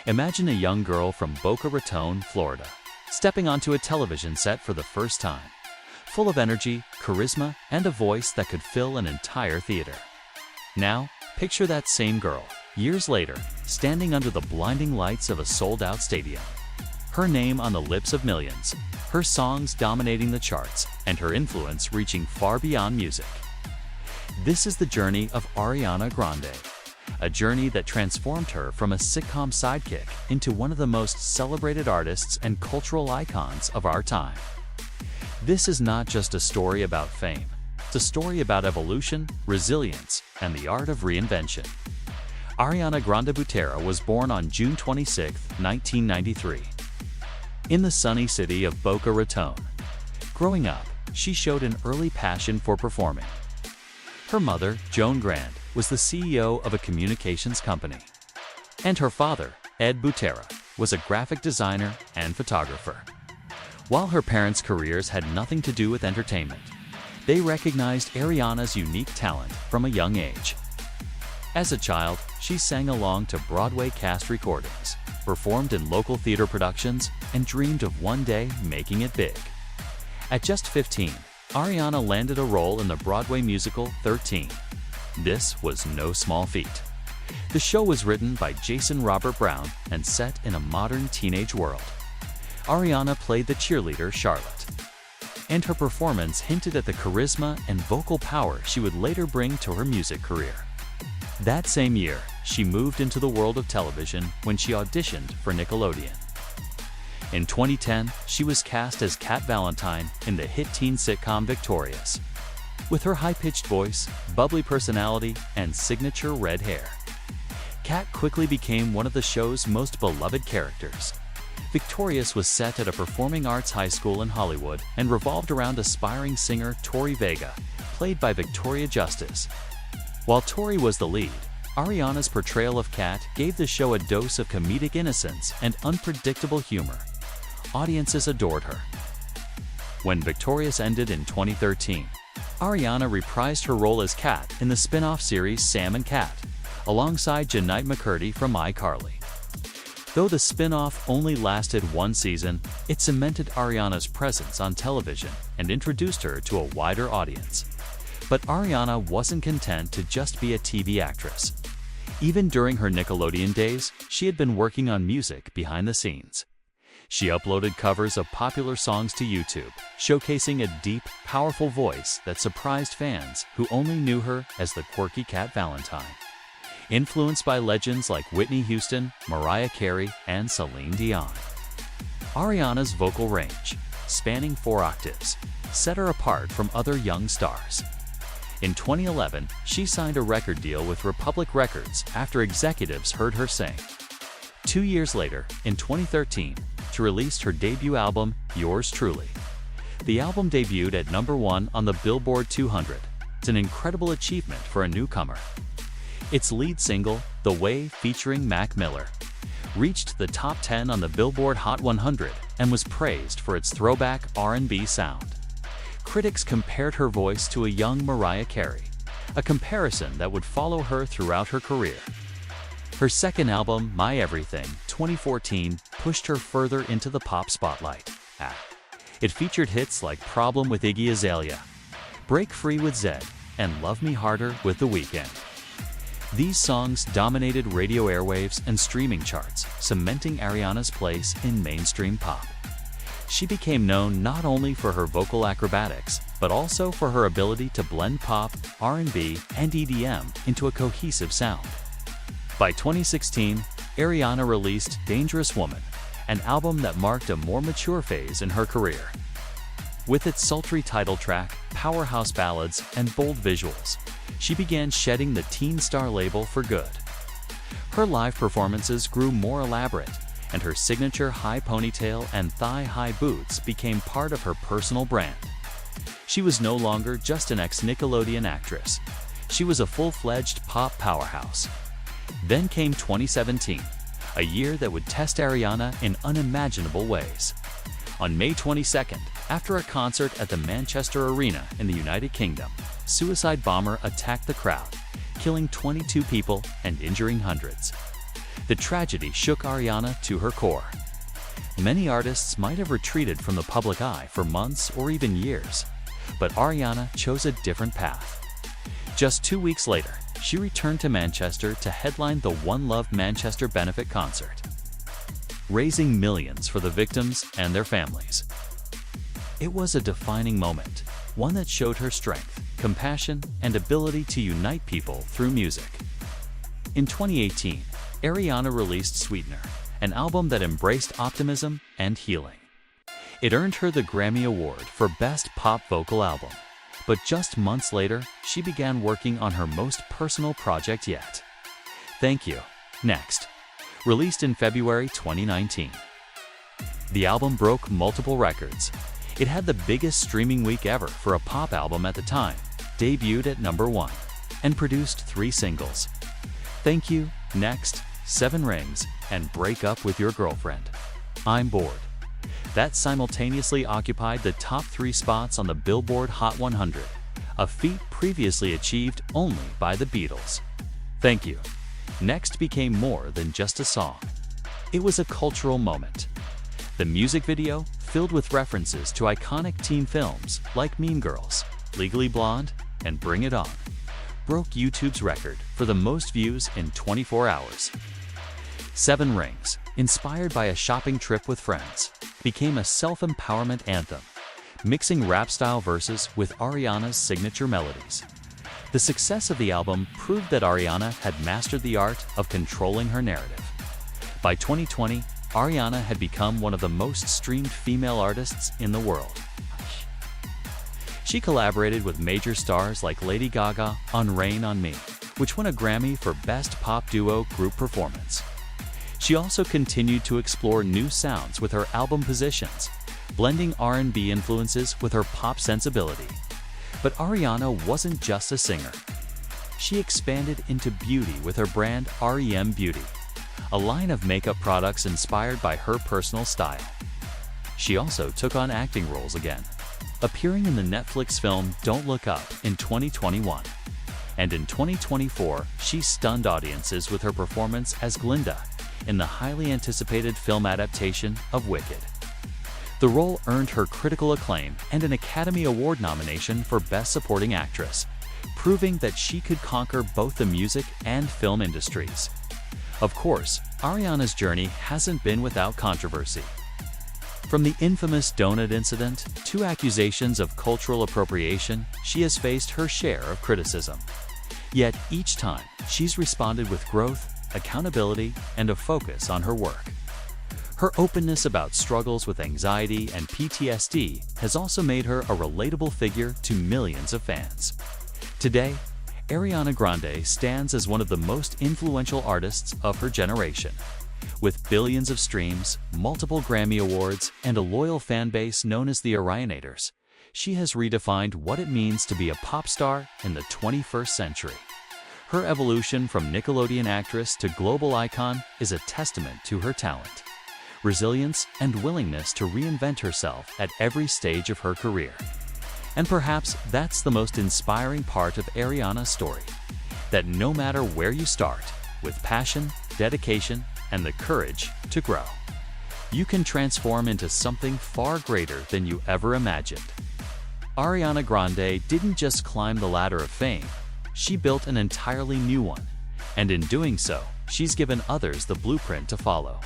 Imagine a young girl from Boca Raton, Florida, stepping onto a television set for the first time, full of energy, charisma, and a voice that could fill an entire theater. Now, picture that same girl, years later, standing under the blinding lights of a sold-out stadium. Her name on the lips of millions, her songs dominating the charts, and her influence reaching far beyond music. This is the journey of Ariana Grande, a journey that transformed her from a sitcom sidekick into one of the most celebrated artists and cultural icons of our time. This is not just a story about fame. It's a story about evolution, resilience, and the art of reinvention. Ariana Grande Butera was born on June 26, 1993, in the sunny city of Boca Raton. Growing up, she showed an early passion for performing. Her mother, Joan Grande, was the CEO of a communications company, and her father, Ed Butera, was a graphic designer and photographer. While her parents' careers had nothing to do with entertainment, they recognized Ariana's unique talent from a young age. As a child, she sang along to Broadway cast recordings, performed in local theater productions, and dreamed of one day making it big. At just 15, Ariana landed a role in the Broadway musical 13. This was no small feat. The show was written by Jason Robert Brown and set in a modern teenage world. Ariana played the cheerleader Charlotte, and her performance hinted at the charisma and vocal power she would later bring to her music career. That same year, she moved into the world of television when she auditioned for Nickelodeon. In 2010, she was cast as Kat Valentine in the hit teen sitcom Victorious. With her high-pitched voice, bubbly personality, and signature red hair, Kat quickly became one of the show's most beloved characters. Victorious was set at a performing arts high school in Hollywood and revolved around aspiring singer Tori Vega, played by Victoria Justice. While Tori was the lead, Ariana's portrayal of Kat gave the show a dose of comedic innocence and unpredictable humor. Audiences adored her. When Victorious ended in 2013, Ariana reprised her role as Kat in the spin-off series Sam and Cat, alongside Jenite McCurdy from iCarly. Though the spin-off only lasted one season, it cemented Ariana's presence on television and introduced her to a wider audience. But Ariana wasn't content to just be a TV actress. Even during her Nickelodeon days, she had been working on music behind the scenes. She uploaded covers of popular songs to YouTube, showcasing a deep, powerful voice that surprised fans who only knew her as the quirky Kat Valentine. Influenced by legends like Whitney Houston, Mariah Carey, and Celine Dion, Ariana's vocal range, spanning 4 octaves, set her apart from other young stars. In 2011, she signed a record deal with Republic Records after executives heard her sing. 2 years later, in 2013, she released her debut album, Yours Truly. The album debuted at #1 on the Billboard 200. It's an incredible achievement for a newcomer. Its lead single, The Way, featuring Mac Miller, reached the top 10 on the Billboard Hot 100 and was praised for its throwback R&B sound. Critics compared her voice to a young Mariah Carey, a comparison that would follow her throughout her career. Her second album, My Everything, 2014, pushed her further into the pop spotlight. It featured hits like Problem with Iggy Azalea, Break Free with Zedd, and Love Me Harder with The Weeknd. These songs dominated radio airwaves and streaming charts, cementing Ariana's place in mainstream pop. She became known not only for her vocal acrobatics, but also for her ability to blend pop, R&B, and EDM into a cohesive sound. By 2016, Ariana released Dangerous Woman, an album that marked a more mature phase in her career. With its sultry title track, powerhouse ballads, and bold visuals, she began shedding the teen star label for good. Her live performances grew more elaborate, and her signature high ponytail and thigh-high boots became part of her personal brand. She was no longer just an ex-Nickelodeon actress. She was a full-fledged pop powerhouse. Then came 2017, a year that would test Ariana in unimaginable ways. On May 22nd, after a concert at the Manchester Arena in the United Kingdom, suicide bomber attacked the crowd, killing 22 people and injuring hundreds. The tragedy shook Ariana to her core. Many artists might have retreated from the public eye for months or even years, but Ariana chose a different path. Just 2 weeks later, she returned to Manchester to headline the One Love Manchester benefit concert, raising millions for the victims and their families. It was a defining moment, one that showed her strength, compassion, and ability to unite people through music. In 2018, Ariana released Sweetener, an album that embraced optimism and healing. It earned her the Grammy Award for Best Pop Vocal Album. But just months later, she began working on her most personal project yet. Thank You, Next, released in February 2019. The album broke multiple records. It had the biggest streaming week ever for a pop album at the time, debuted at #1, and produced 3 singles: Thank You, Next, 7 Rings, and Break Up With Your Girlfriend. I'm Bored, that simultaneously occupied the top 3 spots on the Billboard Hot 100, a feat previously achieved only by the Beatles. Thank You, Next became more than just a song. It was a cultural moment. The music video, filled with references to iconic teen films like Mean Girls, Legally Blonde, and Bring It On, broke YouTube's record for the most views in 24 hours. 7 Rings, inspired by a shopping trip with friends, became a self-empowerment anthem, mixing rap-style verses with Ariana's signature melodies. The success of the album proved that Ariana had mastered the art of controlling her narrative. By 2020, Ariana had become one of the most streamed female artists in the world. She collaborated with major stars like Lady Gaga on Rain on Me, which won a Grammy for Best Pop Duo Group Performance. She also continued to explore new sounds with her album Positions, blending R&B influences with her pop sensibility. But Ariana wasn't just a singer. She expanded into beauty with her brand REM Beauty, a line of makeup products inspired by her personal style. She also took on acting roles again, appearing in the Netflix film Don't Look Up in 2021. And in 2024, she stunned audiences with her performance as Glinda in the highly anticipated film adaptation of Wicked. The role earned her critical acclaim and an Academy Award nomination for Best Supporting Actress, proving that she could conquer both the music and film industries. Of course, Ariana's journey hasn't been without controversy. From the infamous donut incident to accusations of cultural appropriation, she has faced her share of criticism. Yet each time, she's responded with growth, accountability, and a focus on her work. Her openness about struggles with anxiety and PTSD has also made her a relatable figure to millions of fans. Today, Ariana Grande stands as one of the most influential artists of her generation. With billions of streams, multiple Grammy Awards, and a loyal fan base known as the Arianators, she has redefined what it means to be a pop star in the 21st century. Her evolution from Nickelodeon actress to global icon is a testament to her talent, resilience, and willingness to reinvent herself at every stage of her career. And perhaps that's the most inspiring part of Ariana's story, that no matter where you start, with passion, dedication, and the courage to grow, you can transform into something far greater than you ever imagined. Ariana Grande didn't just climb the ladder of fame, she built an entirely new one, and in doing so, she's given others the blueprint to follow.